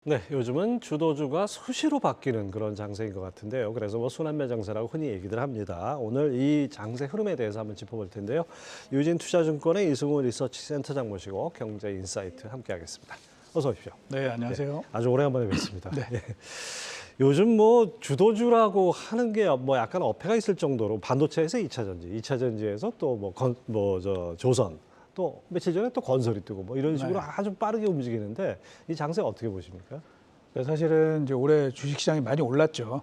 네, 요즘은 주도주가 수시로 바뀌는 그런 장세인 것 같은데요. 그래서 뭐 순환매 장세라고 흔히 얘기들 합니다. 오늘 이 장세 흐름에 대해서 한번 짚어볼 텐데요. 유진투자증권의 이승우 리서치센터장 모시고 경제인사이트 함께하겠습니다. 어서 오십시오. 네, 안녕하세요. 아주 오래간만에 뵙습니다. 네. 예. 요즘 뭐 주도주라고 하는 게 뭐 약간 어폐가 있을 정도로 반도체에서 2차 전지, 2차 전지에서 또 조선, 또 며칠 전에 또 건설이 뜨고 뭐 이런 식으로 네. 아주 빠르게 움직이는데 이 장세 어떻게 보십니까? 사실은 이제 올해 주식시장이 많이 올랐죠.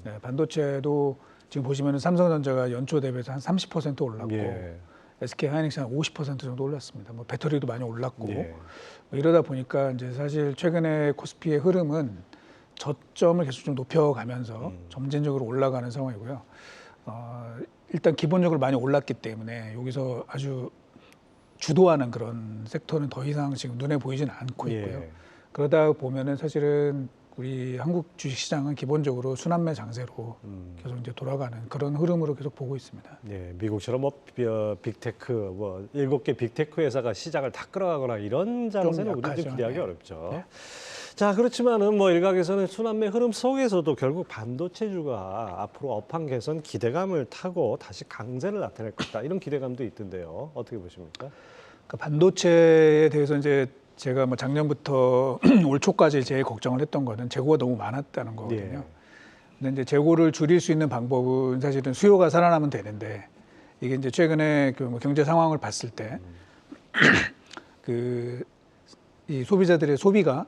네, 반도체도 지금 보시면 삼성전자가 연초 대비해서 한 30% 올랐고, 예. SK하이닉스는 한 50% 정도 올랐습니다. 뭐 배터리도 많이 올랐고, 예. 뭐 이러다 보니까 이제 사실 최근에 코스피의 흐름은 저점을 계속 좀 높여가면서 점진적으로 올라가는 상황이고요. 일단 기본적으로 많이 올랐기 때문에 여기서 아주 주도하는 그런 섹터는 더 이상 지금 눈에 보이지는 않고 있고요. 예. 그러다 보면은 사실은 우리 한국 주식시장은 기본적으로 순환매 장세로 계속 이제 돌아가는 그런 흐름으로 계속 보고 있습니다. 예, 미국처럼 뭐 빅테크 뭐 7개 빅테크 회사가 시장을 다 끌어가거나 이런 장세는 우리도 약하죠. 기대하기 네. 어렵죠. 네. 자, 그렇지만은 뭐 일각에서는 순환매 흐름 속에서도 결국 반도체주가 앞으로 업황 개선 기대감을 타고 다시 강세를 나타낼 것이다. 이런 기대감도 있던데요. 어떻게 보십니까? 그러니까 반도체에 대해서 이제 제가 뭐 작년부터 올 초까지 제일 걱정을 했던 거는 재고가 너무 많았다는 거거든요. 예. 근데 이제 재고를 줄일 수 있는 방법은 사실은 수요가 살아나면 되는데 이게 이제 최근에 그 뭐 경제 상황을 봤을 때 그 이 소비자들의 소비가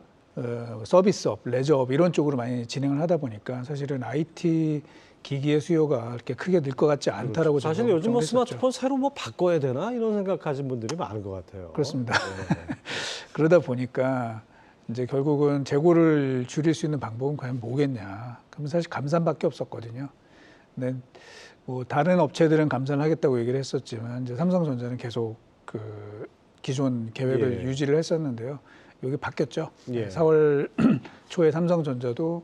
서비스업, 레저업 이런 쪽으로 많이 진행을 하다 보니까 사실은 IT 기기의 수요가 그렇게 크게 늘 것 같지 않다라고 그렇죠. 사실 제가 요즘 뭐 걱정을 했었죠. 스마트폰 새로 뭐 바꿔야 되나 이런 생각 가진 분들이 많은 것 같아요. 그렇습니다. 예. 그러다 보니까 이제 결국은 재고를 줄일 수 있는 방법은 과연 뭐겠냐. 그러면 사실 감산밖에 없었거든요. 근데 뭐 다른 업체들은 감산을 하겠다고 얘기를 했었지만 이제 삼성전자는 계속 그 기존 계획을 예. 유지를 했었는데요. 여기 바뀌었죠. 예. 4월 초에 삼성전자도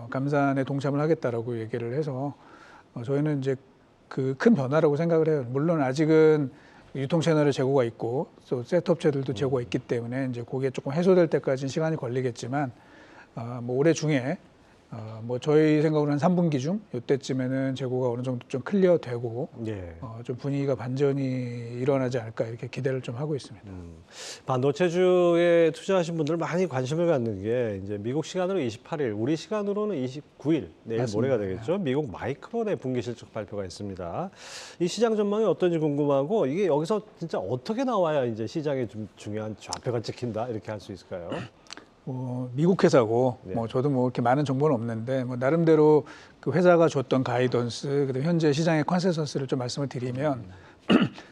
감산에 동참을 하겠다라고 얘기를 해서 저희는 이제 그 큰 변화라고 생각을 해요. 물론 아직은 유통 채널에 재고가 있고 또 셋업체들도 재고가 있기 때문에 이제 그게 조금 해소될 때까지는 시간이 걸리겠지만 뭐 올해 중에 뭐 저희 생각으로 한 3분기 중 이때쯤에는 재고가 어느 정도 좀 클리어되고 예. 좀 분위기가 반전이 일어나지 않을까 이렇게 기대를 좀 하고 있습니다. 반도체주에 투자하신 분들 많이 관심을 갖는 게 이제 미국 시간으로 28일, 우리 시간으로는 29일, 내일 맞습니다. 모레가 되겠죠. 미국 마이크론의 분기 실적 발표가 있습니다. 이 시장 전망이 어떤지 궁금하고 이게 여기서 진짜 어떻게 나와야 이제 시장에 좀 중요한 좌표가 찍힌다 이렇게 할 수 있을까요? 미국 회사고 네. 뭐 저도 뭐 이렇게 많은 정보는 없는데 뭐 나름대로 그 회사가 줬던 가이던스 그다음 현재 시장의 컨센서스를 좀 말씀을 드리면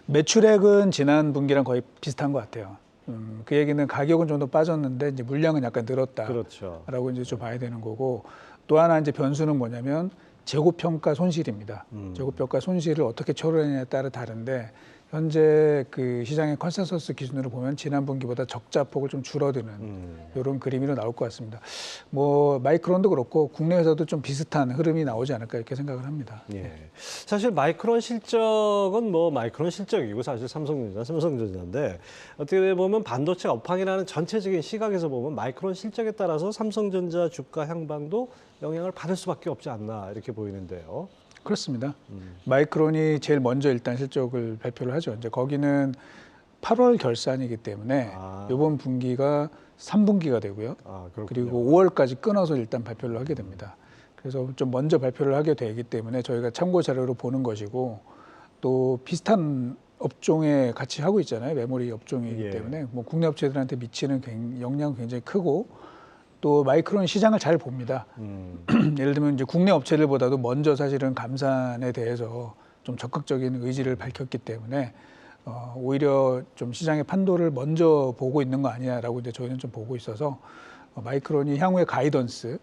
매출액은 지난 분기랑 거의 비슷한 것 같아요. 그 얘기는 가격은 좀 더 빠졌는데 이제 물량은 약간 늘었다라고 그렇죠. 이제 좀 봐야 되는 거고 또 하나 이제 변수는 뭐냐면 재고평가 손실입니다. 재고평가 손실을 어떻게 처리하느냐에 따라 다른데 현재 그 시장의 컨센서스 기준으로 보면 지난 분기보다 적자폭을 좀 줄어드는 이런 그림으로 나올 것 같습니다. 뭐 마이크론도 그렇고 국내 회사도 좀 비슷한 흐름이 나오지 않을까 이렇게 생각을 합니다. 예. 사실 마이크론 실적은 뭐 마이크론 실적이고 사실 삼성전자인데 어떻게 보면 반도체 업황이라는 전체적인 시각에서 보면 마이크론 실적에 따라서 삼성전자 주가 향방도 영향을 받을 수밖에 없지 않나 이렇게 보이는데요. 그렇습니다. 마이크론이 제일 먼저 일단 실적을 발표를 하죠. 이제 거기는 8월 결산이기 때문에 이번 분기가 3분기가 되고요. 그렇군요. 그리고 5월까지 끊어서 일단 발표를 하게 됩니다. 그래서 좀 먼저 발표를 하게 되기 때문에 저희가 참고 자료로 보는 것이고 또 비슷한 업종에 같이 하고 있잖아요. 메모리 업종이기 예. 때문에 뭐 국내 업체들한테 미치는 영향은 굉장히 크고 또 마이크론 시장을 잘 봅니다. 예를 들면 이제 국내 업체들보다도 먼저 사실은 감산에 대해서 좀 적극적인 의지를 밝혔기 때문에 오히려 좀 시장의 판도를 먼저 보고 있는 거 아니냐라고 이제 저희는 좀 보고 있어서 마이크론이 향후의 가이던스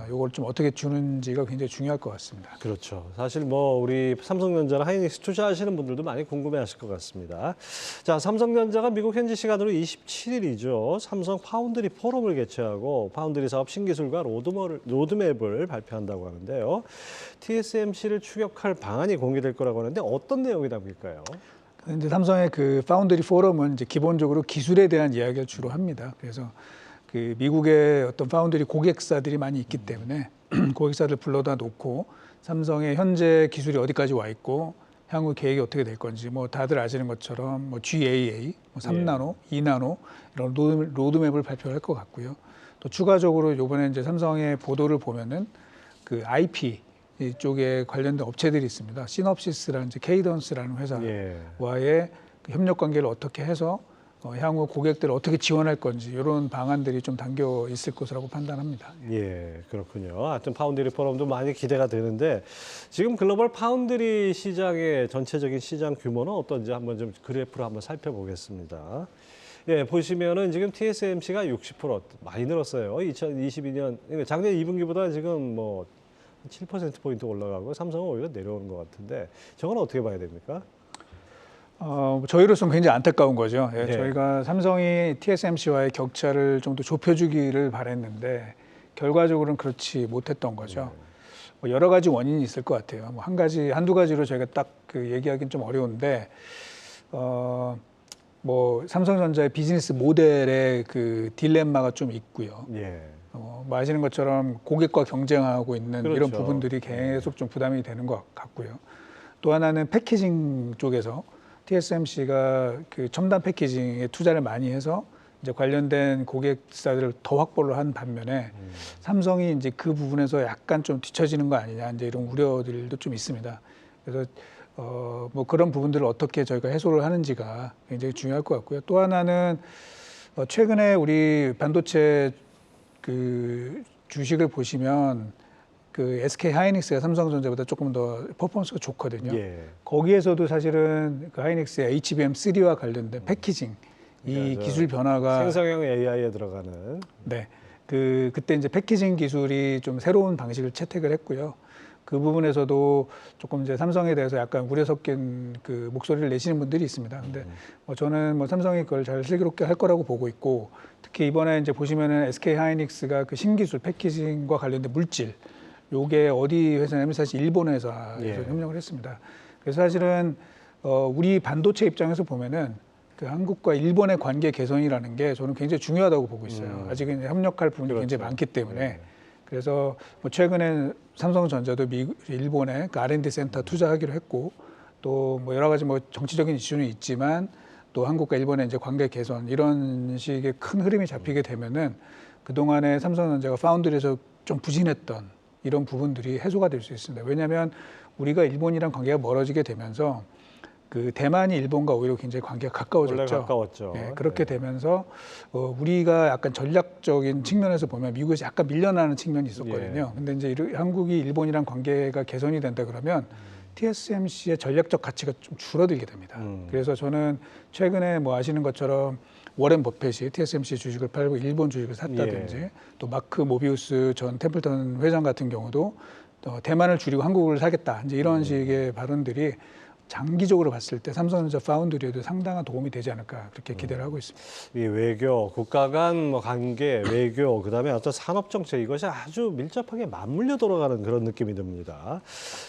이걸 좀 어떻게 주는지가 굉장히 중요할 것 같습니다. 그렇죠. 사실 뭐 우리 삼성전자나 하이닉스 투자하시는 분들도 많이 궁금해하실 것 같습니다. 자, 삼성전자가 미국 현지 시간으로 27일이죠. 삼성 파운드리 포럼을 개최하고 파운드리 사업 신기술과 로드맵을 발표한다고 하는데요. TSMC를 추격할 방안이 공개될 거라고 하는데 어떤 내용이 담길까요? 이제 삼성의 그 파운드리 포럼은 이제 기본적으로 기술에 대한 이야기를 주로 합니다. 그래서 그 미국의 어떤 파운드리 고객사들이 많이 있기 때문에 고객사들 불러다 놓고 삼성의 현재 기술이 어디까지 와 있고 향후 계획이 어떻게 될 건지 뭐 다들 아시는 것처럼 뭐 GAA, 뭐 3나노, 2나노 이런 로드맵을 발표할 것 같고요. 또 추가적으로 이번에 이제 삼성의 보도를 보면은 그 IP 이쪽에 관련된 업체들이 있습니다. 시놉시스라는 이제 케이던스라는 회사와의 그 협력 관계를 어떻게 해서 향후 고객들을 어떻게 지원할 건지 이런 방안들이 좀 담겨 있을 것이라고 판단합니다. 예, 그렇군요. 하여튼 파운드리 포럼도 많이 기대가 되는데 지금 글로벌 파운드리 시장의 전체적인 시장 규모는 어떤지 한번 좀 그래프로 한번 살펴보겠습니다. 예, 보시면은 지금 TSMC가 60% 많이 늘었어요. 2022년 작년 2분기보다 지금 뭐 7%포인트 올라가고 삼성은 오히려 내려오는 것 같은데 저건 어떻게 봐야 됩니까? 저희로서는 굉장히 안타까운 거죠. 예, 네. 저희가 삼성이 TSMC와의 격차를 좀 더 좁혀주기를 바랬는데 결과적으로는 그렇지 못했던 거죠. 뭐 여러 가지 원인이 있을 것 같아요. 뭐 한두 가지로 저희가 딱 그 얘기하기는 좀 어려운데, 뭐 삼성전자의 비즈니스 모델의 그 딜레마가 좀 있고요. 예. 뭐 아시는 것처럼 고객과 경쟁하고 있는 그렇죠. 이런 부분들이 계속 좀 부담이 되는 것 같고요. 또 하나는 패키징 쪽에서 TSMC가 그 첨단 패키징에 투자를 많이 해서 이제 관련된 고객사들을 더 확보를 한 반면에 삼성이 이제 그 부분에서 약간 좀 뒤처지는 거 아니냐 이제 이런 우려들도 좀 있습니다. 그래서 뭐 그런 부분들을 어떻게 저희가 해소를 하는지가 굉장히 중요할 것 같고요. 또 하나는 최근에 우리 반도체 그 주식을 보시면 그 SK 하이닉스가 삼성전자보다 조금 더 퍼포먼스가 좋거든요. 예. 거기에서도 사실은 그 하이닉스의 HBM3와 관련된 패키징 이 맞아요. 기술 변화가 생성형 AI에 들어가는 네. 그때 이제 패키징 기술이 좀 새로운 방식을 채택을 했고요. 그 부분에서도 조금 이제 삼성에 대해서 약간 우려 섞인 그 목소리를 내시는 분들이 있습니다. 근데 저는 뭐 삼성이 그걸 잘 슬기롭게 할 거라고 보고 있고, 특히 이번에 이제 보시면은 SK 하이닉스가 그 신기술 패키징과 관련된 물질, 요게 어디 회사냐면 사실 일본 회사에서 예. 협력을 했습니다. 그래서 사실은 우리 반도체 입장에서 보면은 그 한국과 일본의 관계 개선이라는 게 저는 굉장히 중요하다고 보고 있어요. 아직은 협력할 부분이 그렇죠. 굉장히 많기 때문에. 예. 그래서 뭐 최근에 삼성전자도 일본에 그 R&D 센터 투자하기로 했고, 또 뭐 여러 가지 뭐 정치적인 이슈는 있지만 또 한국과 일본의 이제 관계 개선 이런 식의 큰 흐름이 잡히게 되면은 그 동안에 삼성전자가 파운드리에서 좀 부진했던 이런 부분들이 해소가 될 수 있습니다. 왜냐하면 우리가 일본이랑 관계가 멀어지게 되면서 그 대만이 일본과 오히려 굉장히 관계가 가까워졌죠. 원래 가까웠죠. 예, 그렇게 되면서 우리가 약간 전략적인 측면에서 보면 미국에서 약간 밀려나는 측면이 있었거든요. 근데 이제 한국이 일본이랑 관계가 개선이 된다 그러면 TSMC의 전략적 가치가 좀 줄어들게 됩니다. 그래서 저는 최근에 뭐 아시는 것처럼 워렌 버핏이 TSMC 주식을 팔고 일본 주식을 샀다든지 또 마크 모비우스 전 템플턴 회장 같은 경우도 대만을 줄이고 한국을 사겠다 이제 이런 식의 발언들이 장기적으로 봤을 때 삼성전자 파운드리에도 상당한 도움이 되지 않을까 그렇게 기대를 하고 있습니다. 이 외교, 국가 간 뭐 관계, 외교, 그다음에 어떤 산업 정책 이것이 아주 밀접하게 맞물려 돌아가는 그런 느낌이 듭니다.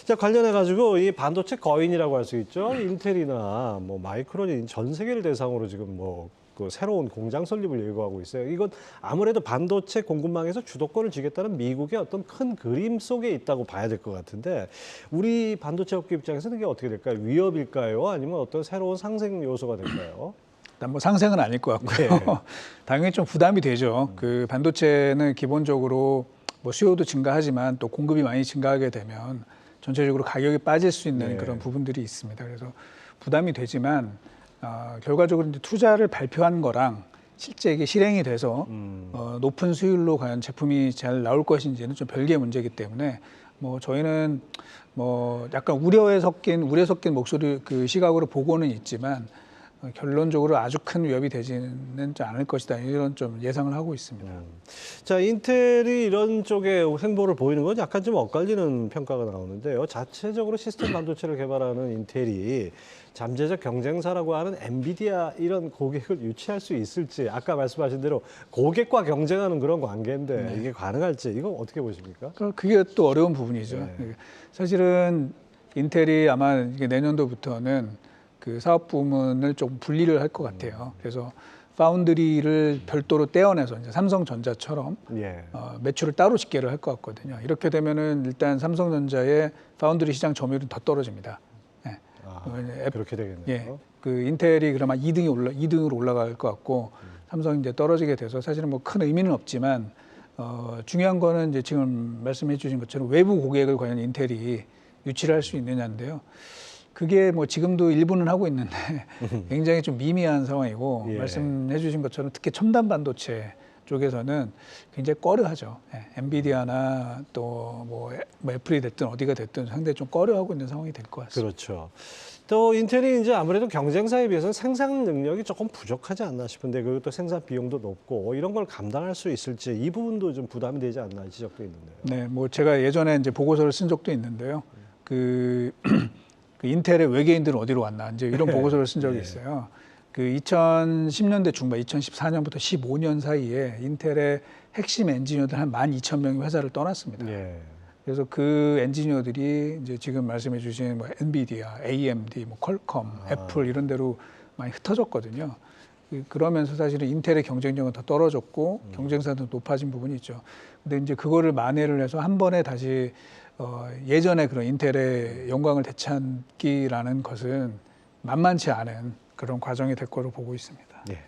자, 관련해 가지고 이 반도체 거인이라고 할 수 있죠. 인텔이나 뭐 마이크론이 전 세계를 대상으로 지금 뭐 그 새로운 공장 설립을 예고하고 있어요. 이건 아무래도 반도체 공급망에서 주도권을 쥐겠다는 미국의 어떤 큰 그림 속에 있다고 봐야 될 것 같은데 우리 반도체 업계 입장에서는 이게 어떻게 될까요? 위협일까요? 아니면 어떤 새로운 상생 요소가 될까요? 일단 뭐 상생은 아닐 것 같고요. 당연히 좀 부담이 되죠. 그 반도체는 기본적으로 뭐 수요도 증가하지만 또 공급이 많이 증가하게 되면 전체적으로 가격이 빠질 수 있는 그런 부분들이 있습니다. 그래서 부담이 되지만 결과적으로 이제 투자를 발표한 거랑 실제 이게 실행이 돼서 높은 수율로 과연 제품이 잘 나올 것인지는 좀 별개의 문제이기 때문에 뭐 저희는 뭐 약간 우려 섞인 목소리 그 시각으로 보고는 있지만 결론적으로 아주 큰 위협이 되지는 않을 것이다 이런 좀 예상을 하고 있습니다. 자, 인텔이 이런 쪽에 행보를 보이는 건 약간 좀 엇갈리는 평가가 나오는데요. 자체적으로 시스템 반도체를 개발하는 인텔이 잠재적 경쟁사라고 하는 엔비디아 이런 고객을 유치할 수 있을지 아까 말씀하신 대로 고객과 경쟁하는 그런 관계인데 이게 가능할지 이거 어떻게 보십니까? 그게 또 어려운 부분이죠. 사실은 인텔이 아마 이게 내년도부터는 그 사업 부문을 좀 분리를 할 것 같아요. 그래서 파운드리를 별도로 떼어내서 이제 삼성전자처럼 예. 매출을 따로 집계를 할 것 같거든요. 이렇게 되면은 일단 삼성전자의 파운드리 시장 점유율은 더 떨어집니다. 예. 그렇게 되겠네요. 예. 그 인텔이 그나마 2등으로 올라갈 것 같고 삼성이 이제 떨어지게 돼서 사실은 뭐 큰 의미는 없지만 중요한 거는 이제 지금 말씀해 주신 것처럼 외부 고객을 과연 인텔이 유치를 할 수 있느냐인데요. 그게 뭐 지금도 일부는 하고 있는데 굉장히 좀 미미한 상황이고 예. 말씀해 주신 것처럼 특히 첨단 반도체 쪽에서는 굉장히 꺼려하죠. 예. 엔비디아나 또 뭐 애플이 됐든 어디가 됐든 상당히 좀 꺼려하고 있는 상황이 될 것 같습니다. 그렇죠. 또 인텔이 이제 아무래도 경쟁사에 비해서는 생산 능력이 조금 부족하지 않나 싶은데 그것도 생산 비용도 높고 이런 걸 감당할 수 있을지 이 부분도 좀 부담이 되지 않나 지적도 있는데요. 네, 뭐 제가 예전에 이제 보고서를 쓴 적도 있는데요. 그 인텔의 외계인들은 어디로 왔나 이제 이런 보고서를 쓴 적이 있어요. 그 2010년대 중반, 2014년부터 15년 사이에 인텔의 핵심 엔지니어들 한 12,000명이 회사를 떠났습니다. 예. 그래서 그 엔지니어들이 이제 지금 말씀해주신 뭐 엔비디아, AMD, 뭐 퀄컴, 애플 이런 데로 많이 흩어졌거든요. 그러면서 사실은 인텔의 경쟁력은 더 떨어졌고 경쟁사도 높아진 부분이 있죠. 근데 이제 그거를 만회를 해서 한 번에 다시 예전에 그런 인텔의 영광을 되찾기라는 것은 만만치 않은 그런 과정이 될 거로 보고 있습니다. 예.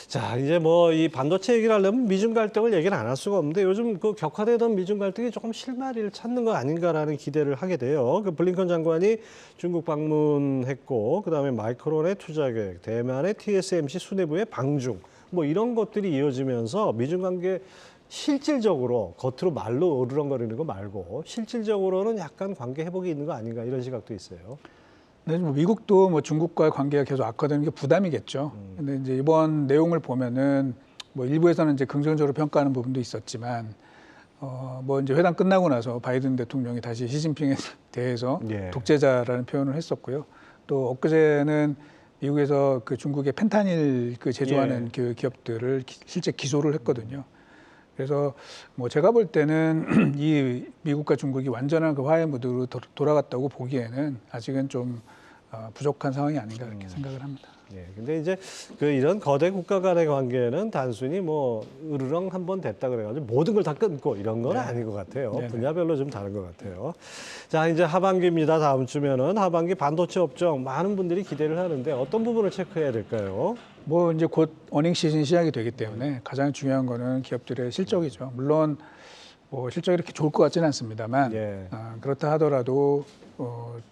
자, 이제 뭐 이 반도체 얘기를 하려면 미중 갈등을 얘기는 안 할 수가 없는데 요즘 그 격화되던 미중 갈등이 조금 실마리를 찾는 거 아닌가라는 기대를 하게 돼요. 그 블링컨 장관이 중국 방문했고 그다음에 마이크론의 투자 계획, 대만의 TSMC 수뇌부의 방중 뭐 이런 것들이 이어지면서 미중 관계 실질적으로 겉으로 말로 으르렁거리는 거 말고 실질적으로는 약간 관계 회복이 있는 거 아닌가 이런 시각도 있어요. 네, 뭐 미국도 뭐 중국과의 관계가 계속 악화되는 게 부담이겠죠. 근데 이제 이번 내용을 보면은 뭐 일부에서는 이제 긍정적으로 평가하는 부분도 있었지만 뭐 이제 회담 끝나고 나서 바이든 대통령이 다시 시진핑에 대해서 예. 독재자라는 표현을 했었고요. 또 엊그제는 미국에서 그 중국의 펜타닐 그 제조하는 그 기업들을 실제 기소를 했거든요. 그래서 뭐 제가 볼 때는 이 미국과 중국이 완전한 그 화해 무드로 돌아갔다고 보기에는 아직은 좀 부족한 상황이 아닌가 이렇게 생각을 합니다. 예, 근데 이제 그 이런 거대 국가 간의 관계는 단순히 뭐 으르렁 한 번 됐다 그래가지고 모든 걸 다 끊고 이런 건 아닌 것 같아요. 네네. 분야별로 좀 다른 것 같아요. 자, 이제 하반기입니다. 다음 주면은 하반기 반도체 업종 많은 분들이 기대를 하는데 어떤 부분을 체크해야 될까요? 뭐 이제 곧 어닝 시즌 시작이 되기 때문에 가장 중요한 거는 기업들의 실적이죠. 물론 뭐 실적이 이렇게 좋을 것 같지는 않습니다만 예. 그렇다 하더라도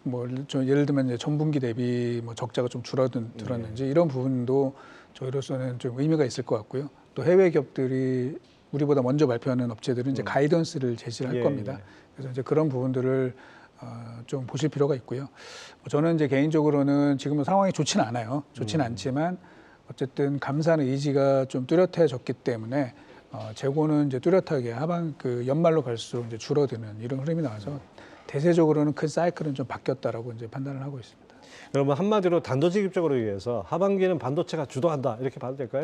뭐 예를 들면 이제 전분기 대비 뭐 적자가 좀 줄었는지 이런 부분도 저희로서는 좀 의미가 있을 것 같고요. 또 해외 기업들이 우리보다 먼저 발표하는 업체들은 이제 가이던스를 제시를 할 겁니다. 그래서 이제 그런 부분들을 좀 보실 필요가 있고요. 저는 이제 개인적으로는 지금은 상황이 좋지는 않아요. 좋지는 않지만 어쨌든 감사는 의지가 좀 뚜렷해졌기 때문에 재고는 이제 뚜렷하게 그 연말로 갈수록 이제 줄어드는 이런 흐름이 나와서 대세적으로는 큰 사이클은 좀 바뀌었다라고 이제 판단을 하고 있습니다. 그러면 한마디로 단도직입적으로 얘기해서 하반기는 반도체가 주도한다 이렇게 봐도 될까요?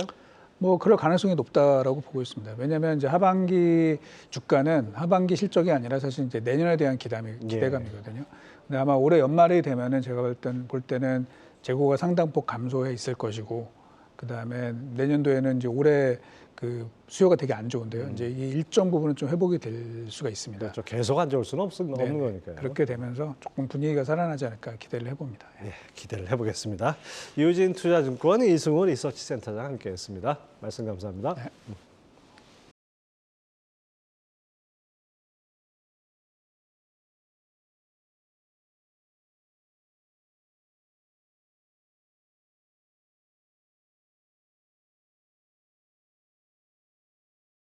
뭐 그럴 가능성이 높다라고 보고 있습니다. 왜냐하면 이제 하반기 주가는 하반기 실적이 아니라 사실 이제 내년에 대한 기대감이거든요. 근데 아마 올해 연말이 되면은 제가 볼 때는 재고가 상당폭 감소해 있을 것이고, 그 다음에 내년도에는 이제 올해 그 수요가 되게 안 좋은데요. 이제 이 일정 부분은 좀 회복이 될 수가 있습니다. 그렇죠. 계속 안 좋을 수는 없는 거니까요. 그렇게 되면서 조금 분위기가 살아나지 않을까 기대를 해봅니다. 예, 기대를 해보겠습니다. 유진 투자증권 이승훈 리서치센터장 함께했습니다. 말씀 감사합니다. 네.